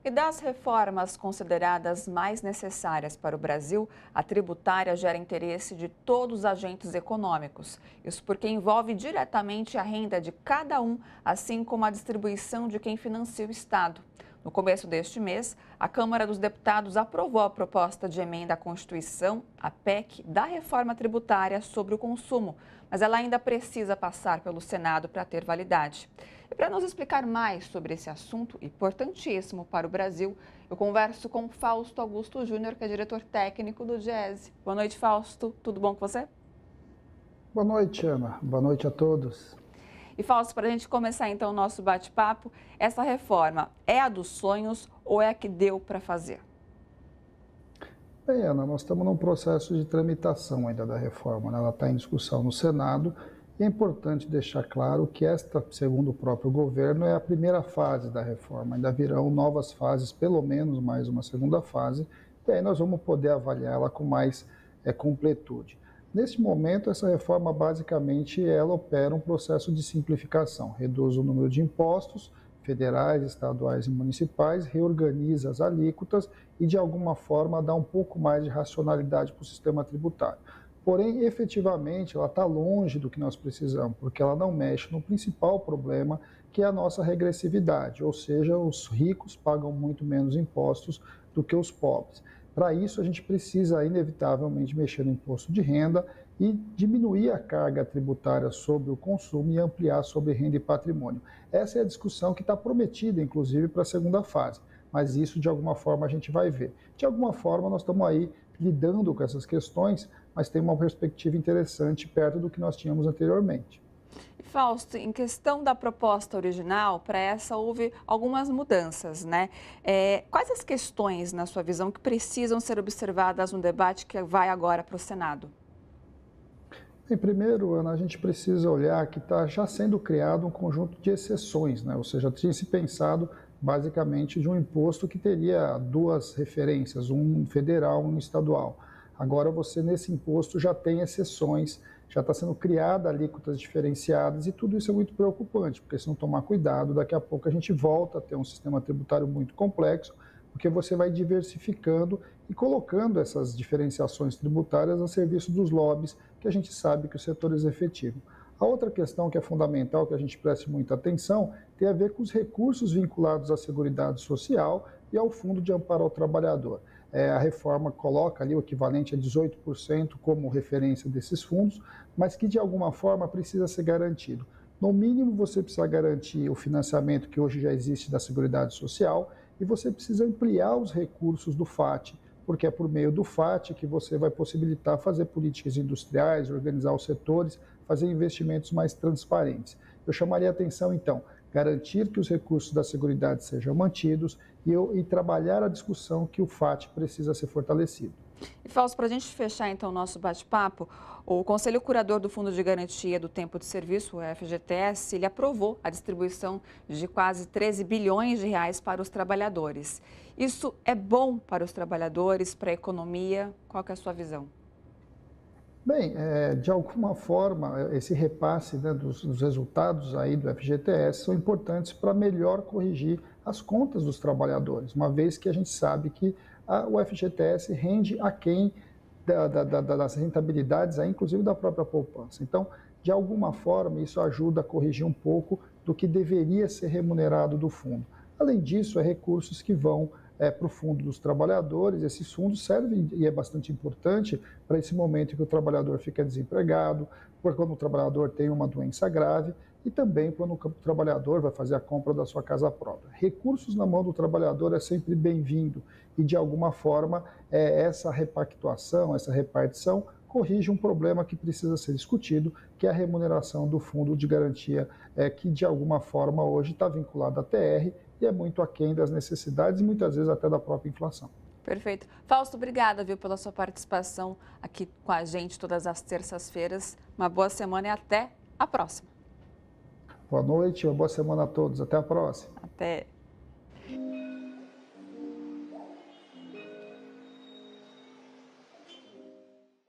E das reformas consideradas mais necessárias para o Brasil, a tributária gera interesse de todos os agentes econômicos. Isso porque envolve diretamente a renda de cada um, assim como a distribuição de quem financia o Estado. No começo deste mês, a Câmara dos Deputados aprovou a proposta de emenda à Constituição, a PEC, da reforma tributária sobre o consumo, mas ela ainda precisa passar pelo Senado para ter validade. E para nos explicar mais sobre esse assunto importantíssimo para o Brasil, eu converso com Fausto Augusto Júnior, que é diretor técnico do Diese. Boa noite, Fausto. Tudo bom com você? Boa noite, Ana. Boa noite a todos. E Fausto, para a gente começar então o nosso bate-papo, essa reforma é a dos sonhos ou é a que deu para fazer? Bem, Ana, nós estamos num processo de tramitação ainda da reforma, né? Ela está em discussão no Senado e é importante deixar claro que esta, segundo o próprio governo, é a primeira fase da reforma. Ainda virão novas fases, pelo menos mais uma segunda fase, e aí nós vamos poder avaliá-la com mais completude. Neste momento, essa reforma, basicamente, ela opera um processo de simplificação, reduz o número de impostos federais, estaduais e municipais, reorganiza as alíquotas e, de alguma forma, dá um pouco mais de racionalidade para o sistema tributário. Porém, efetivamente, ela está longe do que nós precisamos, porque ela não mexe no principal problema, que é a nossa regressividade, ou seja, os ricos pagam muito menos impostos do que os pobres. Para isso, a gente precisa, inevitavelmente, mexer no imposto de renda e diminuir a carga tributária sobre o consumo e ampliar sobre renda e patrimônio. Essa é a discussão que está prometida, inclusive, para a segunda fase. Mas isso, de alguma forma, a gente vai ver. De alguma forma, nós estamos aí lidando com essas questões, mas tem uma perspectiva interessante perto do que nós tínhamos anteriormente. Fausto, em questão da proposta original, para essa houve algumas mudanças, né? Quais as questões, na sua visão, que precisam ser observadas no debate que vai agora para o Senado? Bem, primeiro, Ana, a gente precisa olhar que está já sendo criado um conjunto de exceções, né? Ou seja, tinha se pensado basicamente de um imposto que teria duas referências, um federal e um estadual. Agora você, nesse imposto, já tem exceções, já está sendo criada alíquotas diferenciadas e tudo isso é muito preocupante, porque se não tomar cuidado, daqui a pouco a gente volta a ter um sistema tributário muito complexo, porque você vai diversificando e colocando essas diferenciações tributárias a serviço dos lobbies, que a gente sabe que os setores efetivam. A outra questão que é fundamental, que a gente preste muita atenção, tem a ver com os recursos vinculados à Seguridade Social e ao Fundo de Amparo ao Trabalhador. A reforma coloca ali o equivalente a 18% como referência desses fundos, mas que de alguma forma precisa ser garantido. No mínimo, você precisa garantir o financiamento que hoje já existe da Seguridade Social e você precisa ampliar os recursos do FAT, porque é por meio do FAT que você vai possibilitar fazer políticas industriais, organizar os setores, fazer investimentos mais transparentes. Eu chamaria a atenção, então, garantir que os recursos da Seguridade sejam mantidos e trabalhar a discussão que o FAT precisa ser fortalecido. E Fausto, para a gente fechar então o nosso bate-papo, o Conselho Curador do Fundo de Garantia do Tempo de Serviço, o FGTS, ele aprovou a distribuição de quase 13 bilhões de reais para os trabalhadores. Isso é bom para os trabalhadores, para a economia? Qual que é a sua visão? Bem, de alguma forma, esse repasse, né, dos resultados aí do FGTS são importantes para melhor corrigir as contas dos trabalhadores, uma vez que a gente sabe que o FGTS rende aquém das rentabilidades, aí, inclusive da própria poupança. Então, de alguma forma, isso ajuda a corrigir um pouco do que deveria ser remunerado do fundo. Além disso, recursos que vão para o fundo dos trabalhadores. Esses fundos servem, e é bastante importante, para esse momento em que o trabalhador fica desempregado, quando o trabalhador tem uma doença grave e também quando o trabalhador vai fazer a compra da sua casa própria. Recursos na mão do trabalhador é sempre bem-vindo e, de alguma forma, essa repactuação, essa repartição corrige um problema que precisa ser discutido, que é a remuneração do fundo de garantia, que de alguma forma hoje está vinculado à TR e é muito aquém das necessidades e muitas vezes até da própria inflação. Perfeito. Fausto, obrigada, viu, pela sua participação aqui com a gente todas as terças-feiras. Uma boa semana e até a próxima. Boa noite, uma boa semana a todos. Até a próxima. Até.